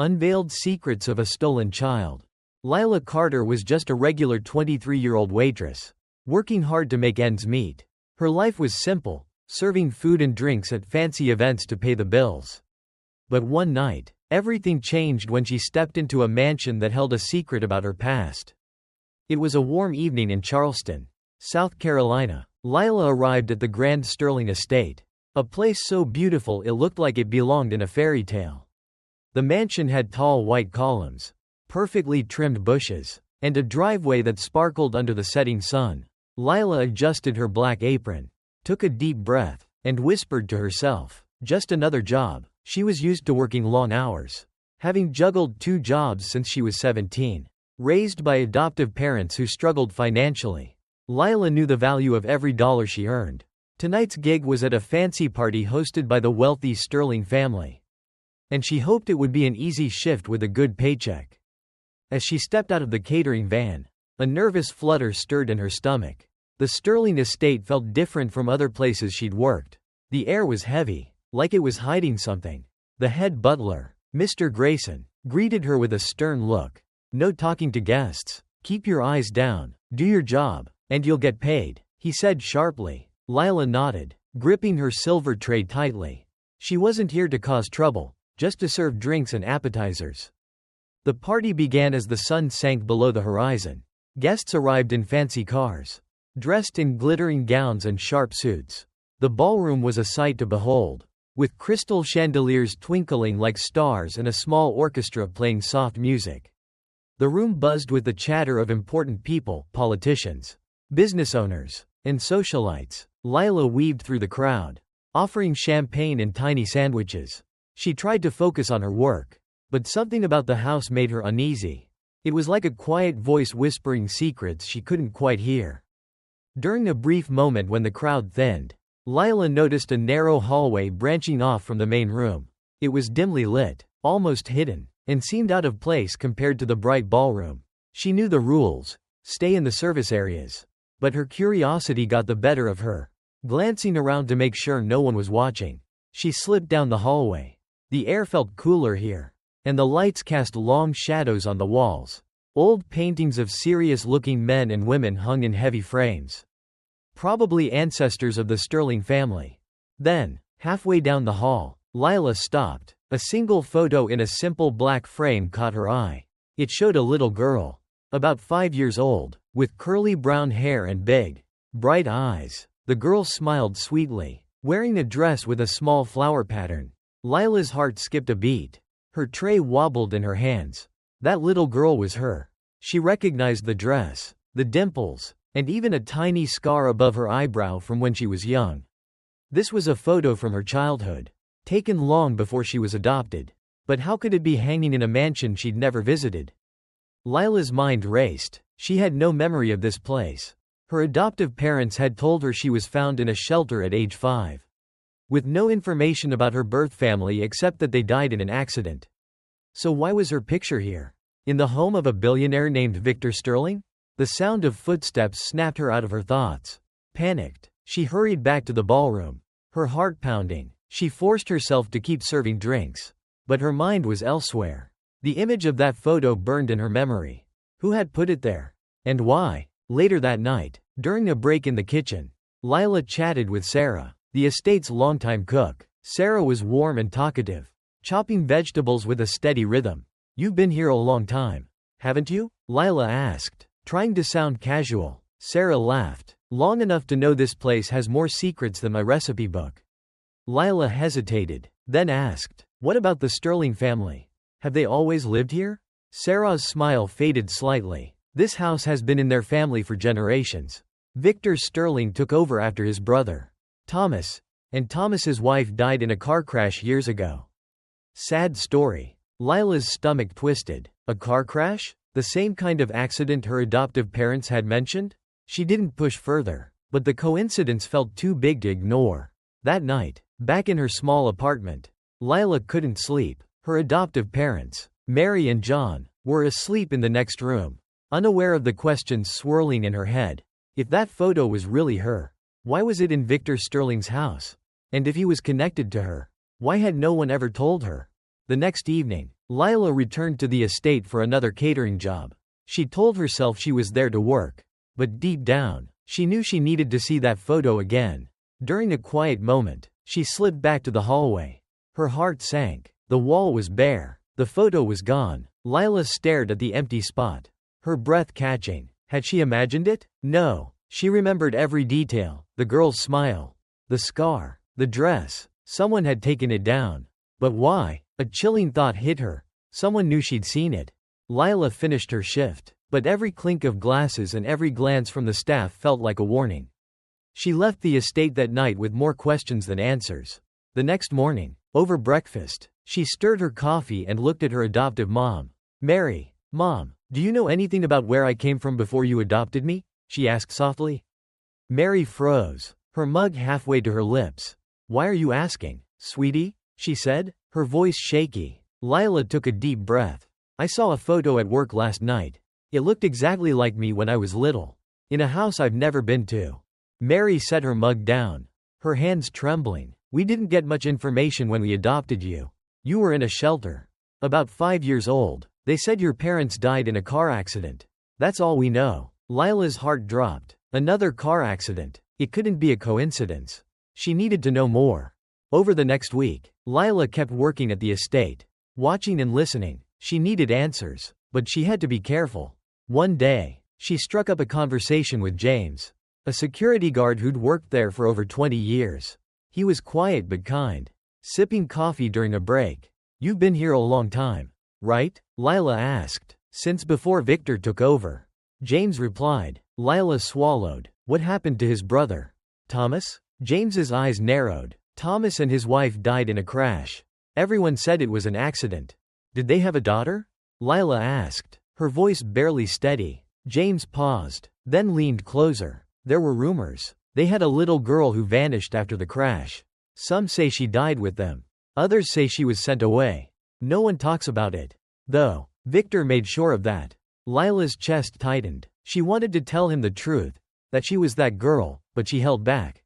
Unveiled Secrets of a Stolen Child. Lila Carter was just a regular 23-year-old waitress, working hard to make ends meet. Her life was simple, serving food and drinks at fancy events to pay the bills. But one night, everything changed when she stepped into a mansion that held a secret about her past. It was a warm evening in Charleston, South Carolina. Lila arrived at the Grand Sterling Estate, a place so beautiful it looked like it belonged in a fairy tale. The mansion had tall white columns, perfectly trimmed bushes, and a driveway that sparkled under the setting sun. Lila adjusted her black apron, took a deep breath, and whispered to herself, "Just another job." She was used to working long hours, having juggled 2 jobs since she was 17. Raised by adoptive parents who struggled financially, Lila knew the value of every dollar she earned. Tonight's gig was at a fancy party hosted by the wealthy Sterling family, and she hoped it would be an easy shift with a good paycheck. As she stepped out of the catering van, a nervous flutter stirred in her stomach. The Sterling estate felt different from other places she'd worked. The air was heavy, like it was hiding something. The head butler, Mr. Grayson, greeted her with a stern look. "No talking to guests. Keep your eyes down, do your job, and you'll get paid," he said sharply. Lila nodded, gripping her silver tray tightly. She wasn't here to cause trouble, just to serve drinks and appetizers. The party began as the sun sank below the horizon. Guests arrived in fancy cars, dressed in glittering gowns and sharp suits. The ballroom was a sight to behold, with crystal chandeliers twinkling like stars and a small orchestra playing soft music. The room buzzed with the chatter of important people, politicians, business owners, and socialites. Lila weaved through the crowd, offering champagne and tiny sandwiches. She tried to focus on her work, but something about the house made her uneasy. It was like a quiet voice whispering secrets she couldn't quite hear. During a brief moment when the crowd thinned, Lila noticed a narrow hallway branching off from the main room. It was dimly lit, almost hidden, and seemed out of place compared to the bright ballroom. She knew the rules: stay in the service areas. But her curiosity got the better of her. Glancing around to make sure no one was watching, she slipped down the hallway. The air felt cooler here, and the lights cast long shadows on the walls. Old paintings of serious-looking men and women hung in heavy frames, probably ancestors of the Sterling family. Then, halfway down the hall, Lila stopped. A single photo in a simple black frame caught her eye. It showed a little girl, about 5 years old, with curly brown hair and big, bright eyes. The girl smiled sweetly, wearing a dress with a small flower pattern. Lila's heart skipped a beat. Her tray wobbled in her hands. That little girl was her. She recognized the dress, the dimples, and even a tiny scar above her eyebrow from when she was young. This was a photo from her childhood, taken long before she was adopted. But how could it be hanging in a mansion she'd never visited? Lila's mind raced. She had no memory of this place. Her adoptive parents had told her she was found in a shelter at age 5, with no information about her birth family except that they died in an accident. So why was her picture here? In the home of a billionaire named Victor Sterling? The sound of footsteps snapped her out of her thoughts. Panicked, she hurried back to the ballroom, her heart pounding. She forced herself to keep serving drinks, but her mind was elsewhere. The image of that photo burned in her memory. Who had put it there? And why? Later that night, during a break in the kitchen, Lila chatted with Sarah, the estate's longtime cook. Sarah was warm and talkative, chopping vegetables with a steady rhythm. "You've been here a long time, haven't you?" Lila asked, trying to sound casual. Sarah laughed. "Long enough to know this place has more secrets than my recipe book." Lila hesitated, then asked, "What about the Sterling family? Have they always lived here?" Sarah's smile faded slightly. "This house has been in their family for generations. Victor Sterling took over after his brother, Thomas, and Thomas's wife died in a car crash years ago." Sad story. Lila's stomach twisted. A car crash? The same kind of accident her adoptive parents had mentioned? She didn't push further, but the coincidence felt too big to ignore. That night, back in her small apartment, Lila couldn't sleep. Her adoptive parents, Mary and John, were asleep in the next room, unaware of the questions swirling in her head. If that photo was really her, why was it in Victor Sterling's house? And if he was connected to her, why had no one ever told her? The next evening, Lila returned to the estate for another catering job. She told herself she was there to work. But deep down, she knew she needed to see that photo again. During a quiet moment, she slipped back to the hallway. Her heart sank. The wall was bare. The photo was gone. Lila stared at the empty spot, her breath catching. Had she imagined it? No. She remembered every detail: the girl's smile, the scar, the dress. Someone had taken it down. But why? A chilling thought hit her. Someone knew she'd seen it. Lila finished her shift, but every clink of glasses and every glance from the staff felt like a warning. She left the estate that night with more questions than answers. The next morning, over breakfast, she stirred her coffee and looked at her adoptive mom. "Mary, Mom, do you know anything about where I came from before you adopted me?" she asked softly. Mary froze, her mug halfway to her lips. "Why are you asking, sweetie?" she said, her voice shaky. Lila took a deep breath. "I saw a photo at work last night. It looked exactly like me when I was little. In a house I've never been to." Mary set her mug down, her hands trembling. "We didn't get much information when we adopted you. You were in a shelter. About 5 years old. They said your parents died in a car accident. That's all we know." Lila's heart dropped. Another car accident. It couldn't be a coincidence. She needed to know more. Over the next week, Lila kept working at the estate, watching and listening. She needed answers, but she had to be careful. One day, she struck up a conversation with James, a security guard who'd worked there for over 20 years. He was quiet but kind, sipping coffee during a break. "You've been here a long time, right?" Lila asked. "Since before Victor took over," James replied. Lila swallowed. "What happened to his brother, Thomas?" James's eyes narrowed. "Thomas and his wife died in a crash. Everyone said it was an accident." "Did they have a daughter?" Lila asked, her voice barely steady. James paused, then leaned closer. "There were rumors. They had a little girl who vanished after the crash. Some say she died with them. Others say she was sent away. No one talks about it, though. Victor made sure of that." Lila's chest tightened. She wanted to tell him the truth, that she was that girl, but she held back.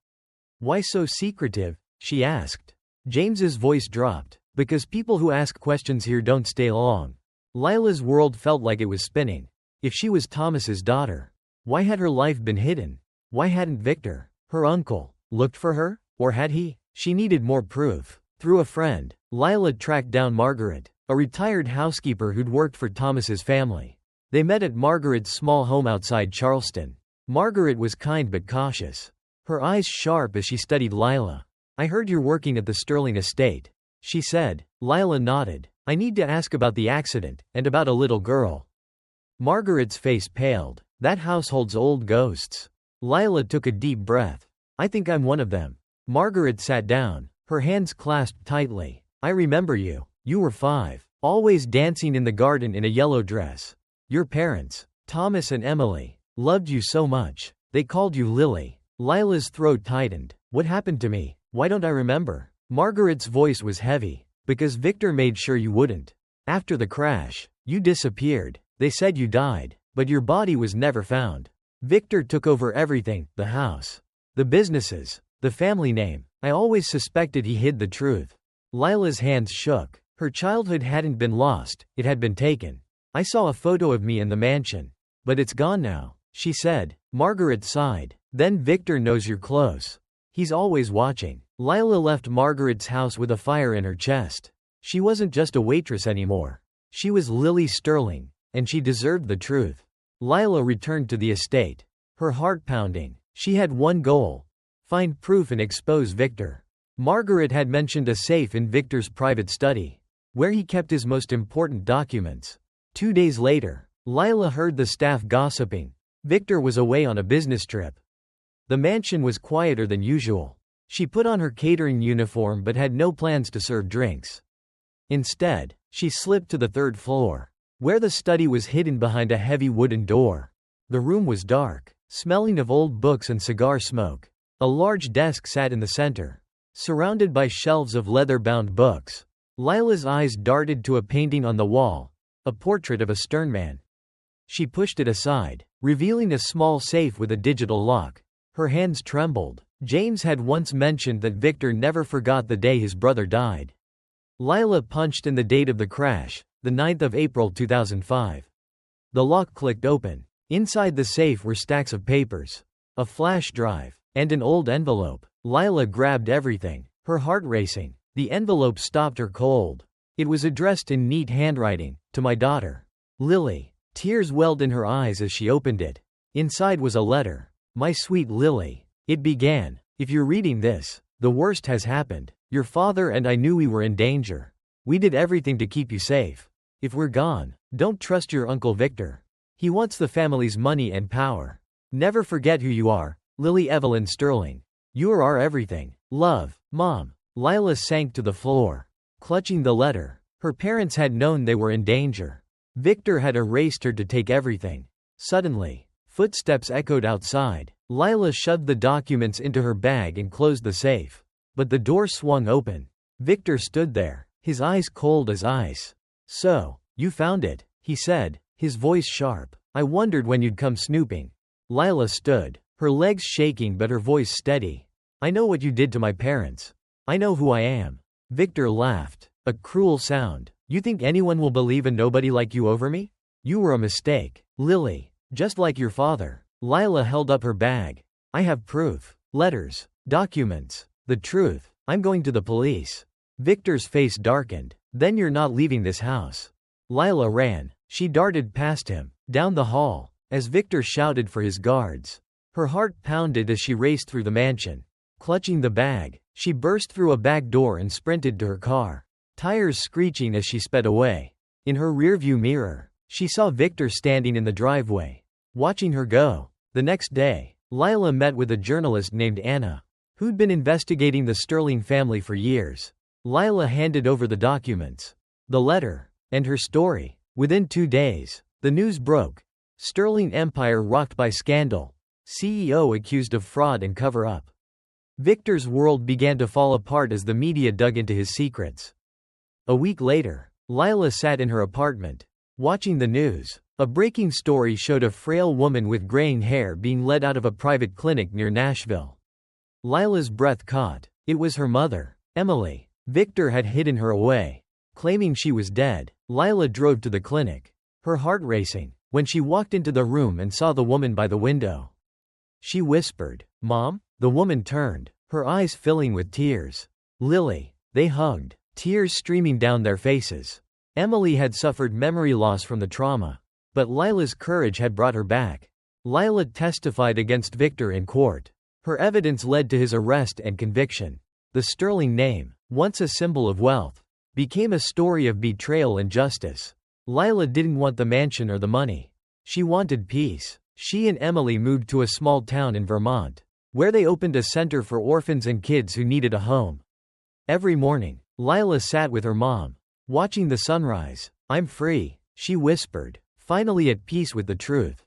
"Why so secretive?" she asked. James's voice dropped. "Because people who ask questions here don't stay long." Lila's world felt like it was spinning. If she was Thomas's daughter, why had her life been hidden? Why hadn't Victor, her uncle, looked for her? Or had he? She needed more proof. Through a friend, Lila tracked down Margaret, a retired housekeeper who'd worked for Thomas's family. They met at Margaret's small home outside Charleston. Margaret was kind but cautious, her eyes sharp as she studied Lila. "I heard you're working at the Sterling estate," she said. Lila nodded. "I need to ask about the accident, and about a little girl." Margaret's face paled. "That house holds old ghosts." Lila took a deep breath. "I think I'm one of them." Margaret sat down, her hands clasped tightly. "I remember you. You were 5, always dancing in the garden in a yellow dress. Your parents, Thomas and Emily, loved you so much. They called you Lily." Lila's throat tightened. "What happened to me? Why don't I remember?" Margaret's voice was heavy. "Because Victor made sure you wouldn't. After the crash, you disappeared. They said you died, but your body was never found. Victor took over everything: the house, the businesses, the family name. I always suspected he hid the truth." Lila's hands shook. Her childhood hadn't been lost, it had been taken. "I saw a photo of me in the mansion. But it's gone now," she said. Margaret sighed. "Then Victor knows you're close. He's always watching." Lila left Margaret's house with a fire in her chest. She wasn't just a waitress anymore. She was Lily Sterling, and she deserved the truth. Lila returned to the estate, her heart pounding. She had one goal: find proof and expose Victor. Margaret had mentioned a safe in Victor's private study, where he kept his most important documents. 2 days later, Lila heard the staff gossiping. Victor was away on a business trip. The mansion was quieter than usual. She put on her catering uniform but had no plans to serve drinks. Instead, she slipped to the 3rd floor, where the study was hidden behind a heavy wooden door. The room was dark, smelling of old books and cigar smoke. A large desk sat in the center, surrounded by shelves of leather-bound books. Lila's eyes darted to a painting on the wall, a portrait of a stern man. She pushed it aside, revealing a small safe with a digital lock. Her hands trembled. James had once mentioned that Victor never forgot the day his brother died. Lila punched in the date of the crash, the 9th of April 2005. The lock clicked open. Inside the safe were stacks of papers, a flash drive, and an old envelope. Lila grabbed everything, her heart racing. The envelope stopped her cold. It was addressed in neat handwriting, "To my daughter, Lily." Tears welled in her eyes as she opened it. Inside was a letter. "My sweet Lily," it began. "If you're reading this, the worst has happened. Your father and I knew we were in danger. We did everything to keep you safe. If we're gone, don't trust your Uncle Victor. He wants the family's money and power. Never forget who you are, Lily Evelyn Sterling. You are our everything. Love, Mom." Lila sank to the floor, clutching the letter. Her parents had known they were in danger. Victor had erased her to take everything. Suddenly, footsteps echoed outside. Lila shoved the documents into her bag and closed the safe. But the door swung open. Victor stood there, his eyes cold as ice. "So, you found it," he said, his voice sharp. "I wondered when you'd come snooping." Lila stood, her legs shaking but her voice steady. "I know what you did to my parents. I know who I am." Victor laughed, a cruel sound. "You think anyone will believe a nobody like you over me? You were a mistake, Lily, just like your father." Lila held up her bag. "I have proof. Letters, documents, the truth. I'm going to the police." Victor's face darkened. "Then you're not leaving this house." Lila ran. She darted past him, down the hall, as Victor shouted for his guards. Her heart pounded as she raced through the mansion. Clutching the bag, she burst through a back door and sprinted to her car, tires screeching as she sped away. In her rearview mirror, she saw Victor standing in the driveway, watching her go. The next day, Lila met with a journalist named Anna, who'd been investigating the Sterling family for years. Lila handed over the documents, the letter, and her story. Within 2 days, the news broke. Sterling empire rocked by scandal. CEO accused of fraud and cover-up. Victor's world began to fall apart as the media dug into his secrets. A week later, Lila sat in her apartment, watching the news. A breaking story showed a frail woman with graying hair being led out of a private clinic near Nashville. Lila's breath caught. It was her mother, Emily. Victor had hidden her away, claiming she was dead. Lila drove to the clinic, her heart racing, when she walked into the room and saw the woman by the window. She whispered, "Mom?" The woman turned, her eyes filling with tears. "Lily." They hugged, tears streaming down their faces. Emily had suffered memory loss from the trauma, but Lila's courage had brought her back. Lila testified against Victor in court. Her evidence led to his arrest and conviction. The Sterling name, once a symbol of wealth, became a story of betrayal and justice. Lila didn't want the mansion or the money. She wanted peace. She and Emily moved to a small town in Vermont, where they opened a center for orphans and kids who needed a home. Every morning, Lila sat with her mom, watching the sunrise. "I'm free," she whispered, finally at peace with the truth.